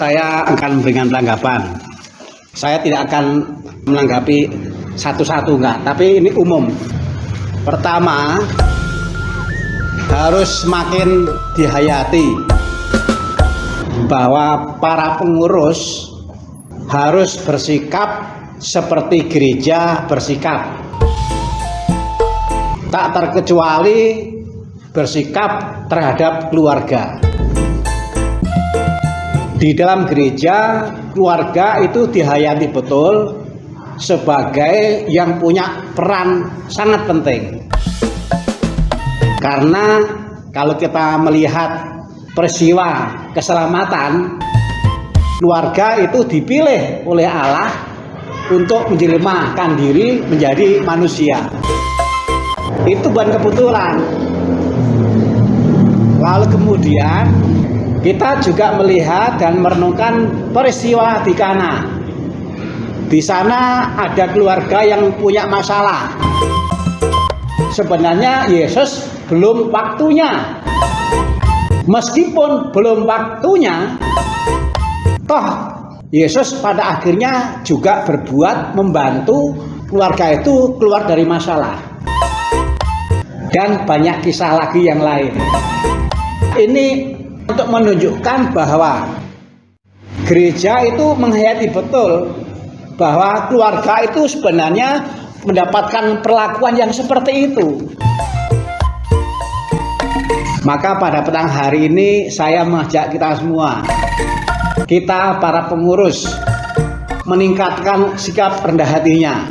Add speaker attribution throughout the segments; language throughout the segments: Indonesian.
Speaker 1: Saya akan memberikan tanggapan. Saya tidak akan menanggapi satu-satu enggak, tapi ini umum. Pertama, harus semakin dihayati bahwa para pengurus harus bersikap seperti gereja bersikap. Tak terkecuali bersikap terhadap keluarga. Di dalam gereja, keluarga itu dihayati betul sebagai yang punya peran sangat penting. Karena kalau kita melihat peristiwa keselamatan, keluarga itu dipilih oleh Allah untuk menjelmakan diri menjadi manusia. Itu bukan kebetulan. Lalu kemudian kita juga melihat dan merenungkan peristiwa di Kana. Di sana ada keluarga yang punya masalah. Sebenarnya Yesus belum waktunya. Meskipun belum waktunya, toh Yesus pada akhirnya juga berbuat membantu keluarga itu keluar dari masalah. Dan banyak kisah lagi yang lain. Ini untuk menunjukkan bahwa gereja itu menghayati betul bahwa keluarga itu sebenarnya mendapatkan perlakuan yang seperti itu. Maka pada petang hari ini saya mengajak kita semua, kita para pengurus, meningkatkan sikap rendah hatinya.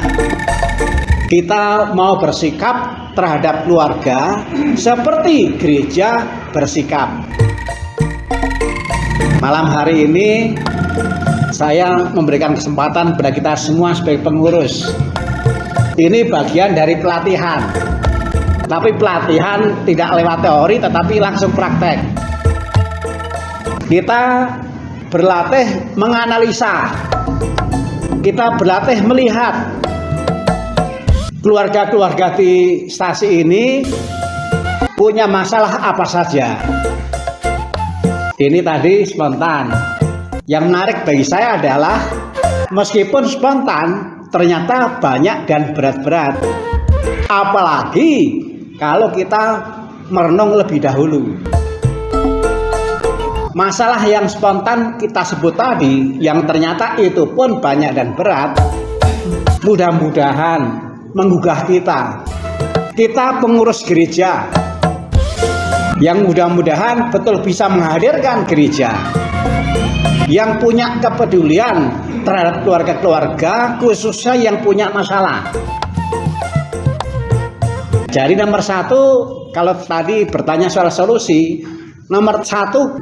Speaker 1: Kita mau bersikap terhadap keluarga seperti gereja bersikap. Malam hari ini saya memberikan kesempatan kepada kita semua sebagai pengurus. Ini bagian dari pelatihan. Tapi pelatihan tidak lewat teori tetapi langsung praktek. Kita berlatih menganalisa. Kita berlatih melihat keluarga-keluarga di stasi ini punya masalah apa saja. Ini tadi spontan. Yang menarik bagi saya adalah meskipun spontan ternyata banyak dan berat-berat. Apalagi kalau kita merenung lebih dahulu. Masalah yang spontan kita sebut tadi, yang ternyata itu pun banyak dan berat, mudah-mudahan menggugah kita. Kita pengurus gereja yang mudah-mudahan betul bisa menghadirkan gereja yang punya kepedulian terhadap keluarga-keluarga, khususnya yang punya masalah. Jadi nomor satu, kalau tadi bertanya soal solusi, nomor satu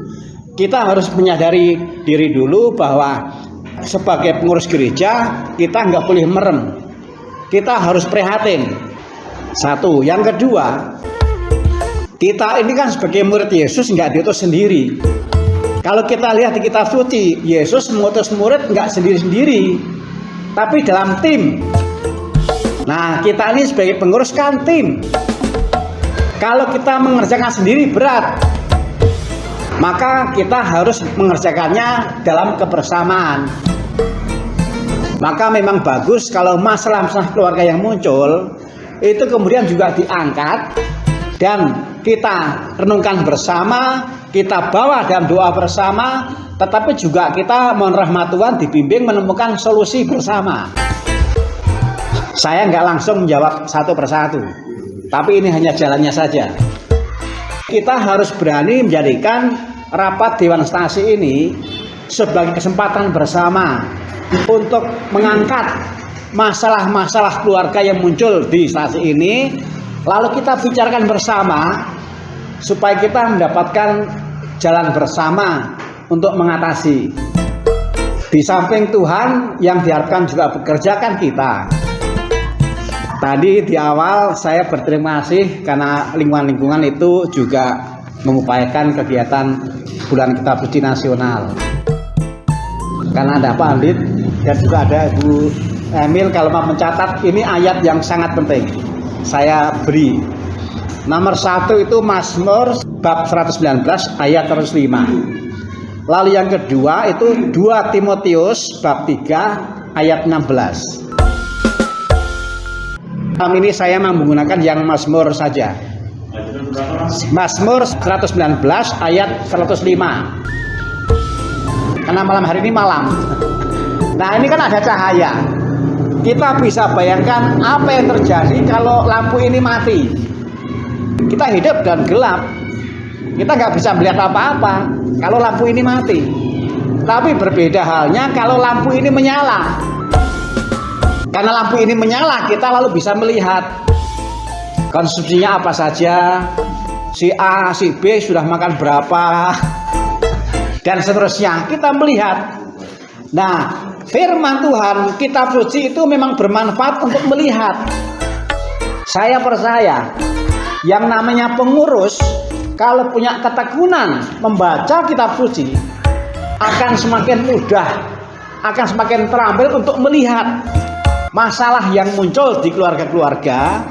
Speaker 1: kita harus menyadari diri dulu bahwa sebagai pengurus gereja kita nggak boleh merem, kita harus prihatin. Satu, yang kedua, kita ini kan sebagai murid Yesus nggak diutus sendiri. Kalau kita lihat di kitab suci, Yesus mengutus murid nggak sendiri-sendiri, tapi dalam tim. Nah, kita ini sebagai pengurus kan tim. Kalau kita mengerjakan sendiri berat, maka kita harus mengerjakannya dalam kebersamaan. Maka memang bagus kalau masalah-masalah keluarga yang muncul itu kemudian juga diangkat dan kita renungkan bersama, kita bawa dalam doa bersama, tetapi juga kita mohon rahmat Tuhan dibimbing menemukan solusi bersama. Saya nggak langsung menjawab satu persatu, tapi ini hanya jalannya saja. Kita harus berani menjadikan rapat Dewan Stasi ini sebagai kesempatan bersama untuk mengangkat masalah-masalah keluarga yang muncul di stasi ini, lalu kita bicarakan bersama supaya kita mendapatkan jalan bersama untuk mengatasi. Di samping Tuhan yang diharapkan juga bekerjakan kita. Tadi di awal saya berterima kasih karena lingkungan-lingkungan itu juga mengupayakan kegiatan Bulan Kitab Suci Nasional. Karena ada Pak Andit dan juga ada Ibu Emil kalau mau mencatat, ini ayat yang sangat penting. Saya beri. Nomor 1 itu Mazmur bab 119 ayat 105. Lalu yang kedua itu 2 Timotius bab 3 ayat 16. Ini saya menggunakan yang Mazmur saja. Mazmur 119 ayat 105. Karena malam hari ini malam. Nah, ini kan ada cahaya. Kita bisa bayangkan apa yang terjadi kalau lampu ini mati. Kita hidup dan gelap. Kita nggak bisa melihat apa-apa kalau lampu ini mati. Tapi berbeda halnya kalau lampu ini menyala. Karena lampu ini menyala, kita lalu bisa melihat konsumsinya apa saja, si A, si B sudah makan berapa, dan seterusnya. Kita melihat. Nah, firman Tuhan, kitab suci itu memang bermanfaat untuk melihat. Saya percaya, yang namanya pengurus, kalau punya ketekunan membaca kitab suci, akan semakin mudah, akan semakin terampil untuk melihat masalah yang muncul di keluarga-keluarga,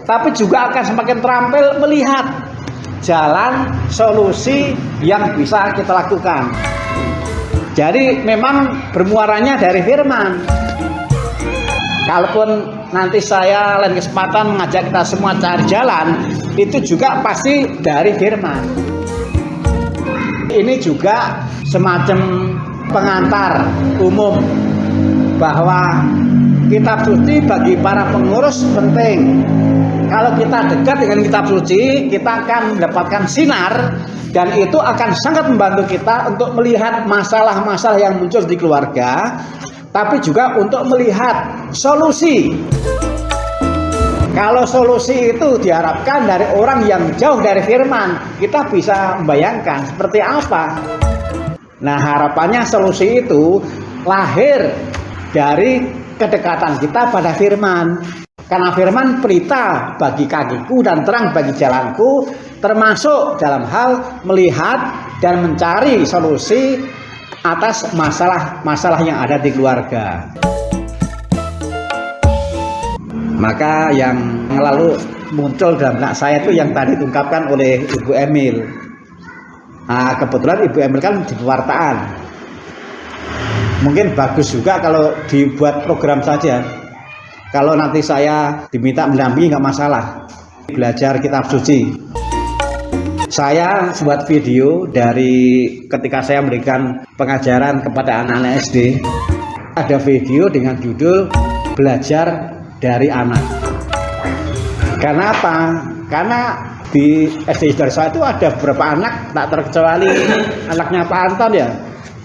Speaker 1: tapi juga akan semakin terampil melihat jalan solusi yang bisa kita lakukan. Jadi memang bermuaranya dari firman. Kalaupun nanti saya lain kesempatan mengajak kita semua cari jalan, itu juga pasti dari firman. Ini juga semacam pengantar umum bahwa kitab suci bagi para pengurus penting. Kalau kita dekat dengan kitab suci, kita akan mendapatkan sinar, dan itu akan sangat membantu kita untuk melihat masalah-masalah yang muncul di keluarga, tapi juga untuk melihat solusi. Kalau solusi itu diharapkan dari orang yang jauh dari firman, kita bisa membayangkan seperti apa. Nah, harapannya solusi itu lahir dari kedekatan kita pada firman. Karena firman pelita bagi kakiku dan terang bagi jalanku, termasuk dalam hal melihat dan mencari solusi atas masalah-masalah yang ada di keluarga. Maka yang lalu muncul dalam benak saya itu yang tadi diungkapkan oleh Ibu Emil. Nah, kebetulan Ibu Emil kan di pewartaan. Mungkin bagus juga kalau dibuat program saja. Kalau nanti saya diminta mendampingi nggak masalah. Belajar kitab suci. Saya buat video dari ketika saya memberikan pengajaran kepada anak-anak SD. Ada video dengan judul Belajar dari Anak. Karena apa? Karena di SD Sudarso itu ada beberapa anak, tak terkecuali anaknya Pak Anton ya,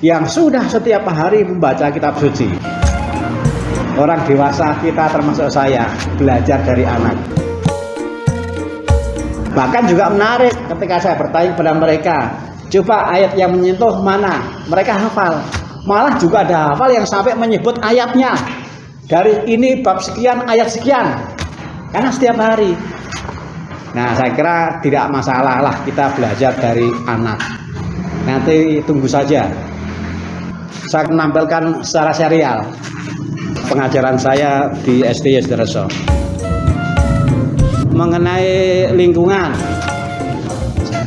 Speaker 1: yang sudah setiap hari membaca kitab suci. Orang dewasa kita termasuk saya belajar dari anak. Bahkan juga menarik ketika saya bertanya kepada mereka, coba ayat yang menyentuh mana? Mereka hafal. Malah juga ada hafal yang sampai menyebut ayatnya. Dari ini bab sekian, ayat sekian. Karena setiap hari. Nah, saya kira tidak masalah lah kita belajar dari anak. Nanti tunggu saja. Saya menampilkan secara serial pengajaran saya di SD Sudarso mengenai lingkungan.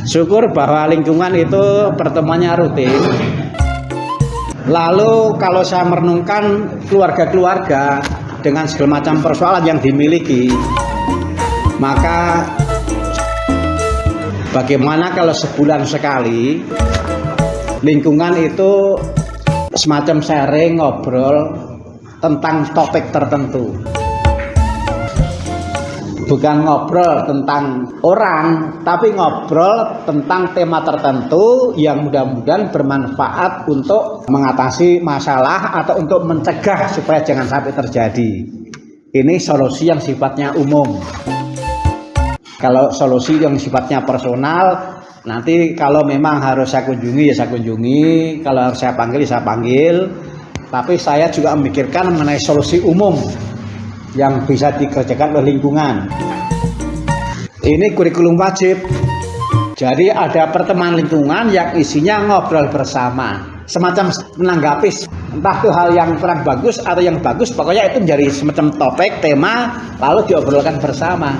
Speaker 1: Syukur bahwa lingkungan itu pertemuannya rutin. Lalu kalau saya merenungkan keluarga-keluarga dengan segala macam persoalan yang dimiliki, maka bagaimana kalau sebulan sekali lingkungan itu semacam sharing, ngobrol tentang topik tertentu. Bukan ngobrol tentang orang, tapi ngobrol tentang tema tertentu yang mudah-mudahan bermanfaat untuk mengatasi masalah atau untuk mencegah supaya jangan sampai terjadi. Ini solusi yang sifatnya umum. Kalau solusi yang sifatnya personal, nanti kalau memang harus saya kunjungi ya saya kunjungi, kalau harus saya panggil ya saya panggil. Tapi saya juga memikirkan mengenai solusi umum yang bisa dikerjakan oleh lingkungan. Ini kurikulum wajib. Jadi ada pertemuan lingkungan yang isinya ngobrol bersama, semacam menanggapi entah itu hal yang kurang bagus atau yang bagus, pokoknya itu menjadi semacam topik, tema, lalu diobrolkan bersama.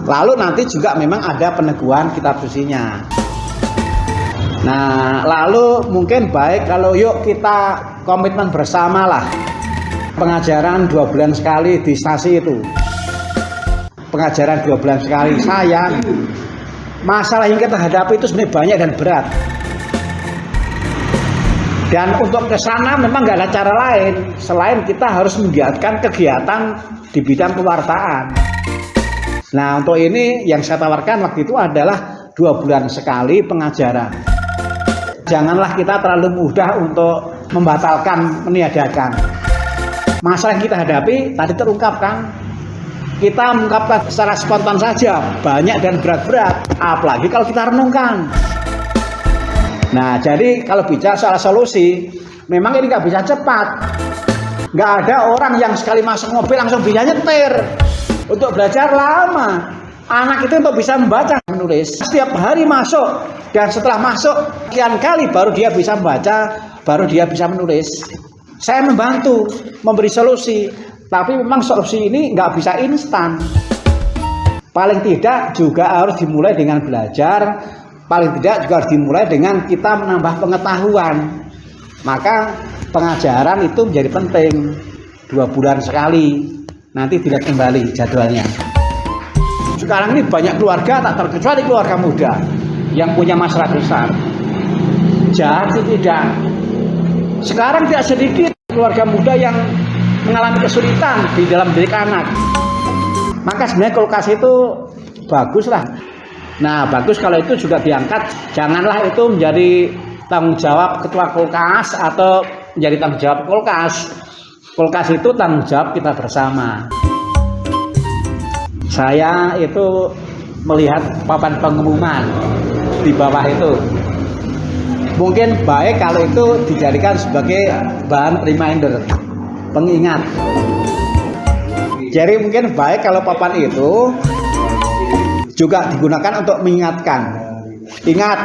Speaker 1: Lalu nanti juga memang ada peneguhan kitab sucinya. Nah, lalu mungkin baik kalau yuk kita komitmen bersama lah. Pengajaran 2 bulan sekali di stasi itu. Pengajaran 2 bulan sekali, sayang. Masalah yang kita hadapi itu sebenarnya banyak dan berat. Dan untuk ke sana memang nggak ada cara lain selain kita harus menggiatkan kegiatan di bidang kewartaan. Nah, untuk ini yang saya tawarkan waktu itu adalah 2 bulan sekali pengajaran. Janganlah kita terlalu mudah untuk membatalkan, meniadakan. Masalah yang kita hadapi tadi terungkapkan. Kita mengungkapkan secara spontan saja, banyak dan berat-berat. Apalagi kalau kita renungkan. Nah, jadi kalau bicara soal solusi, memang ini nggak bisa cepat. Nggak ada orang yang sekali masuk mobil langsung bisa nyetir. Untuk belajar lama. Anak itu untuk bisa membaca, menulis. Setiap hari masuk. Dan setelah masuk, sekian kali baru dia bisa membaca, baru dia bisa menulis. Saya membantu, memberi solusi. Tapi memang solusi ini nggak bisa instan. Paling tidak juga harus dimulai dengan belajar. Paling tidak juga harus dimulai dengan kita menambah pengetahuan. Maka pengajaran itu menjadi penting. 2 bulan sekali. Nanti dilihat kembali jadwalnya. Sekarang ini banyak keluarga, tak terkecuali keluarga muda yang punya masalah besar. Jadi tidak. Sekarang tidak sedikit keluarga muda yang mengalami kesulitan di dalam mendidik anak. Maka sebenarnya kulkas itu bagus lah. Nah, bagus kalau itu juga diangkat. Janganlah itu menjadi tanggung jawab ketua kulkas atau menjadi tanggung jawab kulkas. Kulkas itu tanggung jawab kita bersama. Saya itu melihat papan pengumuman di bawah itu. Mungkin baik kalau itu dijadikan sebagai bahan reminder, pengingat. Jadi mungkin baik kalau papan itu juga digunakan untuk mengingatkan. Ingat,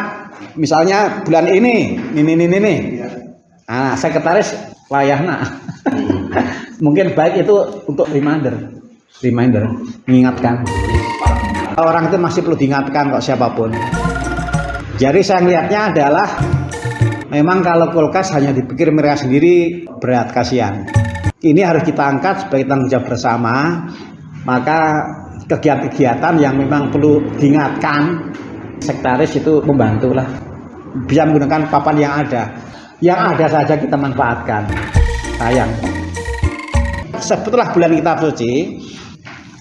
Speaker 1: misalnya bulan ini. Nah, sekretaris layahna. Mungkin baik itu untuk reminder, mengingatkan. Orang itu masih perlu diingatkan kok, siapapun. Jadi saya melihatnya adalah memang kalau kulkas hanya dipikir mereka sendiri berat, kasihan. Ini harus kita angkat sebagai tanggung jawab bersama. Maka kegiatan-kegiatan yang memang perlu diingatkan, sekretaris itu membantulah. Bisa menggunakan papan yang ada. Yang ada saja kita manfaatkan. Sayang. Setelah bulan kitab suci,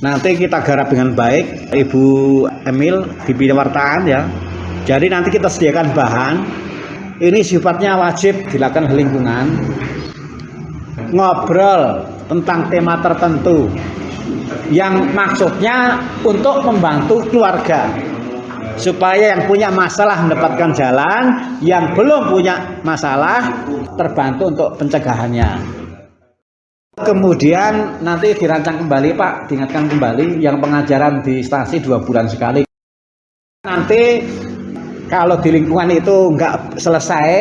Speaker 1: nanti kita garap dengan baik, Ibu Emil di bidang wartaan ya. Jadi nanti kita sediakan bahan. Ini sifatnya wajib dilakukan di lingkungan. Ngobrol tentang tema tertentu yang maksudnya untuk membantu keluarga supaya yang punya masalah mendapatkan jalan, yang belum punya masalah terbantu untuk pencegahannya. Kemudian nanti dirancang kembali Pak, diingatkan kembali yang pengajaran di stasi 2 bulan sekali. Nanti kalau di lingkungan itu nggak selesai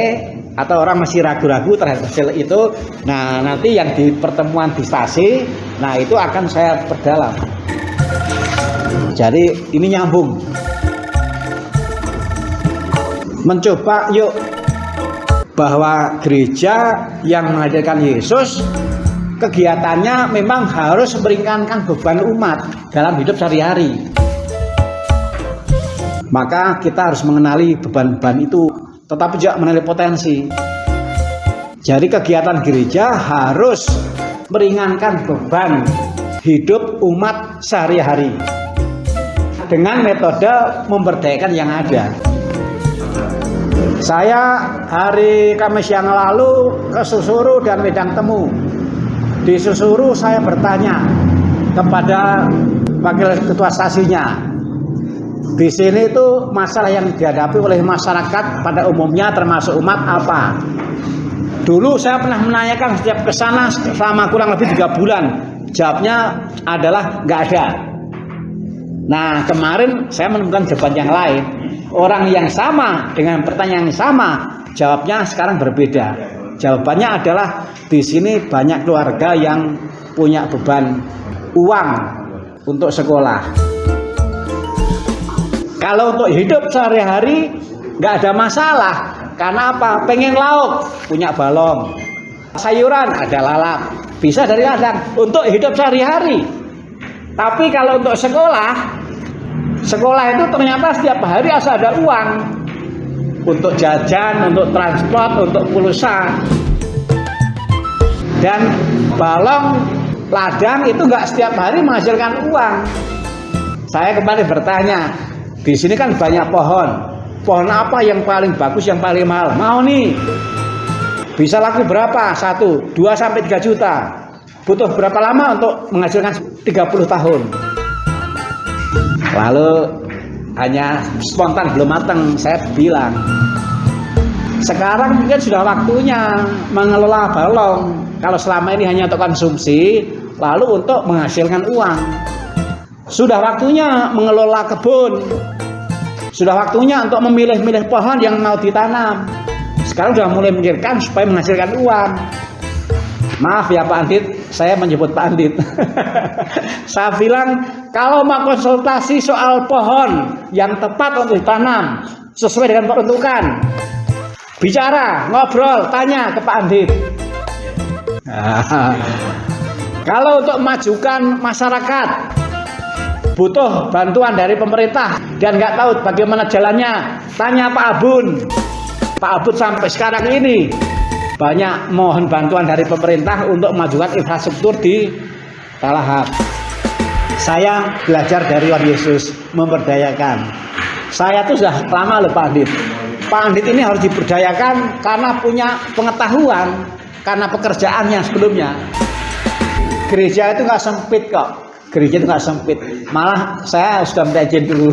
Speaker 1: atau orang masih ragu-ragu terhadap hasil itu, nah nanti yang di pertemuan di stasi, nah itu akan saya perdalam. Jadi ini nyambung. Mencoba yuk bahwa gereja yang menghadirkan Yesus, kegiatannya memang harus meringankan beban umat dalam hidup sehari-hari. Maka kita harus mengenali beban-beban itu, tetapi juga mengenali potensi. Jadi kegiatan gereja harus meringankan beban hidup umat sehari-hari dengan metode memberdayakan yang ada. Saya hari Kamis yang lalu ke Susuru dan Medang Temu. Di Susuru saya bertanya kepada wakil ketua stasinya. Di sini itu masalah yang dihadapi oleh masyarakat pada umumnya termasuk umat apa? Dulu saya pernah menanyakan setiap ke sana selama kurang lebih 3 bulan. Jawabnya adalah nggak ada. Nah, kemarin saya menemukan jawaban yang lain. Orang yang sama dengan pertanyaan yang sama, jawabnya sekarang berbeda. Jawabannya adalah di sini banyak keluarga yang punya beban uang untuk sekolah. Kalau untuk hidup sehari-hari nggak ada masalah. Karena apa? Pengen lauk, punya balong. Sayuran, ada lalap. Bisa dari ladang untuk hidup sehari-hari. Tapi kalau untuk sekolah itu ternyata setiap hari asal ada uang. Untuk jajan, untuk transport, untuk pulsa. Dan balong, ladang itu nggak setiap hari menghasilkan uang. Saya kembali bertanya, di sini kan banyak pohon. Pohon apa yang paling bagus, yang paling mahal? Mau nih. Bisa laku berapa? 1, 2 sampai 3 juta. Butuh berapa lama untuk menghasilkan 30 tahun? Lalu hanya spontan belum matang, saya bilang, sekarang mungkin sudah waktunya mengelola balong. Kalau selama ini hanya untuk konsumsi, lalu untuk menghasilkan uang. Sudah waktunya mengelola kebun. Sudah waktunya untuk memilih-milih pohon yang mau ditanam. Sekarang sudah mulai memikirkan supaya menghasilkan uang. Maaf ya Pak Andit, saya menyebut Pak Andit. Saya bilang, kalau mau konsultasi soal pohon yang tepat untuk ditanam, sesuai dengan peruntukan, bicara, ngobrol, tanya ke Pak Andit. Kalau untuk memajukan masyarakat, butuh bantuan dari pemerintah dan nggak tahu bagaimana jalannya, tanya Pak Abun. Pak Abun sampai sekarang ini banyak mohon bantuan dari pemerintah untuk memajukan infrastruktur di Talahap. Saya belajar dari Tuhan Yesus, memberdayakan. Saya tuh sudah lama loh Pak Andit. Pak Andit ini harus diberdayakan karena punya pengetahuan, karena pekerjaannya sebelumnya. Gereja itu nggak sempit kok. Gereja itu nggak sempit. Malah saya sudah minta izin dulu.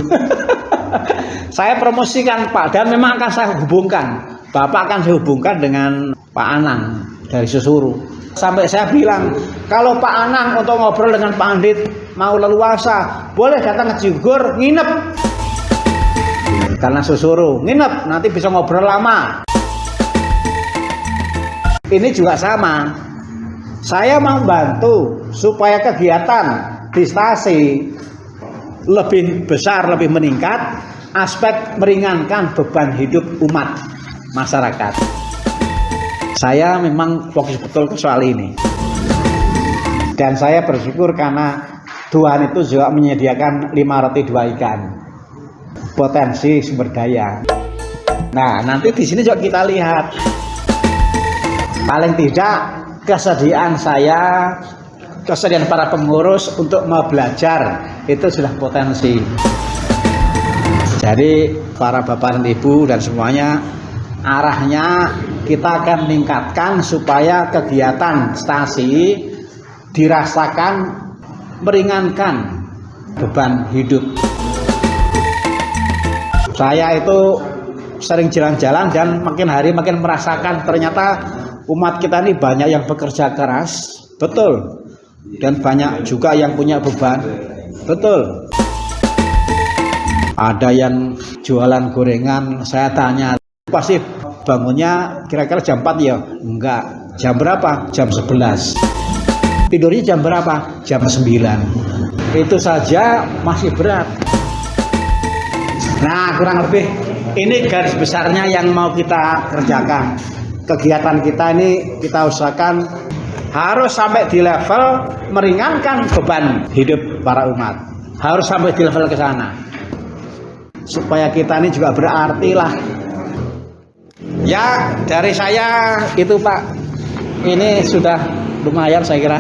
Speaker 1: Saya promosikan Pak, dan memang akan saya hubungkan. Bapak akan saya hubungkan dengan Pak Anang dari Susuru. Sampai saya bilang, kalau Pak Anang untuk ngobrol dengan Pak Andit mau leluasa, boleh datang ke Cigur, nginep. Karena Susuru, nginep, nanti bisa ngobrol lama. Ini juga sama. Saya mau bantu supaya kegiatan di stasi lebih besar, lebih meningkat, aspek meringankan beban hidup umat masyarakat. Saya memang fokus betul ke soal ini. Dan saya bersyukur karena Tuhan itu juga menyediakan 5 roti 2 ikan. Potensi sumber daya. Nah, nanti di sini juga kita lihat. Paling tidak kesediaan saya, kesediaan para pengurus untuk mau belajar itu sudah potensi. Jadi para bapak dan ibu dan semuanya, arahnya kita akan meningkatkan supaya kegiatan stasi dirasakan meringankan beban hidup. Saya itu sering jalan-jalan dan makin hari makin merasakan ternyata umat kita ini banyak yang bekerja keras, betul, dan banyak juga yang punya beban, betul. Ada yang jualan gorengan, saya tanya, pasti bangunnya kira-kira jam 4 ya? Enggak, jam berapa? Jam 11. Tidurnya jam berapa? Jam 9. Itu saja masih berat. Nah, kurang lebih ini garis besarnya yang mau kita kerjakan. Kegiatan kita ini kita usahakan harus sampai di level meringankan beban hidup para umat. Harus sampai di level ke sana. Supaya kita ini juga berarti lah. Ya, dari saya itu Pak. Ini sudah lumayan saya kira.